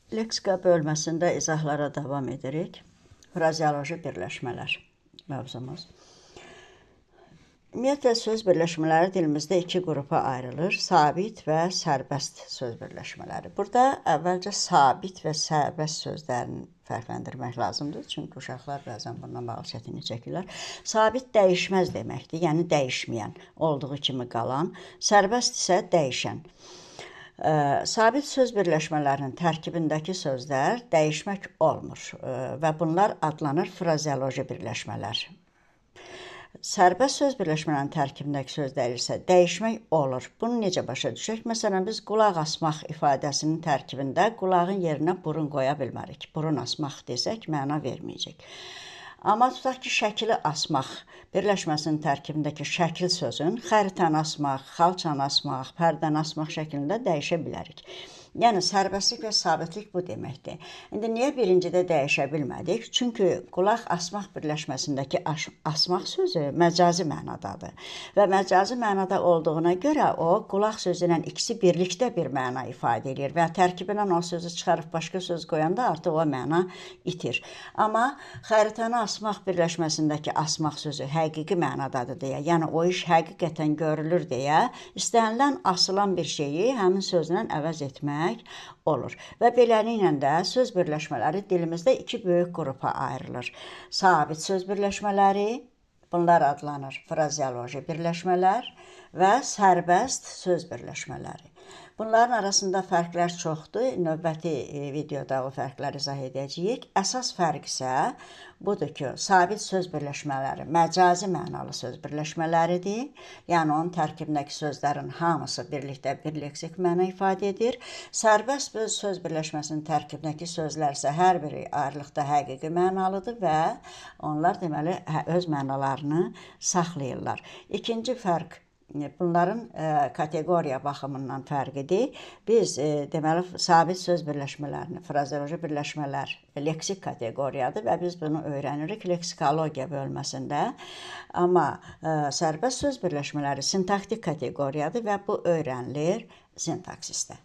Leksika bölməsində izahlara davam edirik. Frazeoloji birləşmələr mövzumuz. Ümumiyyətlə, söz birləşmələri dilimizdə iki qrupa ayrılır. Sabit və sərbəst söz birləşmələri. Burada əvvəlcə sabit və sərbəst sözlərini fərqləndirmək lazımdır. Çünki uşaqlar bəzən bundan bağlı çətinlik çəkirlər. Sabit dəyişməz deməkdir, yəni dəyişməyən, olduğu kimi qalan. Sərbəst isə dəyişən. Sabit söz birləşmələrinin tərkibindəki sözlər dəyişmək olmur və bunlar adlanır frazeoloji birləşmələr. Sərbəst söz birləşmələrinin tərkibindəki sözlər isə dəyişmək olur. Bunu necə başa düşək? Məsələn, biz qulaq asmaq ifadəsinin tərkibində qulağın yerinə burun qoya bilmərik. Burun asmaq desək, məna verməyəcək. Amma tutaq ki, şəkili asmaq birləşməsinin tərkibindəki şəkil sözün xəritəni asmaq, xalçanı asmaq, pərdəni asmaq şəklində dəyişə bilərik. Yəni, sərbəstlik və sabitlik bu deməkdir. İndi niyə birincidə dəyişə bilmədik? Çünki qulaq asmaq birləşməsindəki asmaq sözü məcazi mənadadır. Və məcazi mənada olduğuna görə o, qulaq sözü ilə ikisi birlikdə bir məna ifadə edir və tərkibindən o sözü çıxarıb başqa söz qoyanda artıq o məna itir. Amma xəritəni asmaq birləşməsindəki asmaq sözü həqiqi mənadadır deyə, yəni o iş həqiqətən görülür deyə, istənilən asılan bir şeyi həmin sözlə əvəz etmək olur. Və beləliklə də söz birləşmələri dilimizdə iki böyük qrupa ayrılır. Sabit söz birləşmələri, bunlar adlanır frazeoloji birləşmələr və sərbəst söz birləşmələri. Bunların arasında fərqlər çoxdur. Növbəti videoda o fərqləri izah edəcəyik. Əsas fərq isə budur ki, sabit söz birləşmələri məcazi mənalı söz birləşmələridir. Yəni, onun tərkibindəki sözlərin hamısı birlikdə bir leksik məna ifadə edir. Sərbəst söz birləşməsinin tərkibindəki sözlər isə hər biri ayrılıqda həqiqi mənalıdır və onlar deməli öz mənalarını saxlayırlar. İkinci fərq bunların kateqoriya baxımından fərqidir. Biz deməli sabit söz birləşmələrini, frazeoloji birləşmələr leksik kateqoriyadır və biz bunu öyrənirik leksikologiya bölməsində. Amma sərbəst söz birləşmələri sintaktik kateqoriyadır və bu öyrənilir sintaksisdə.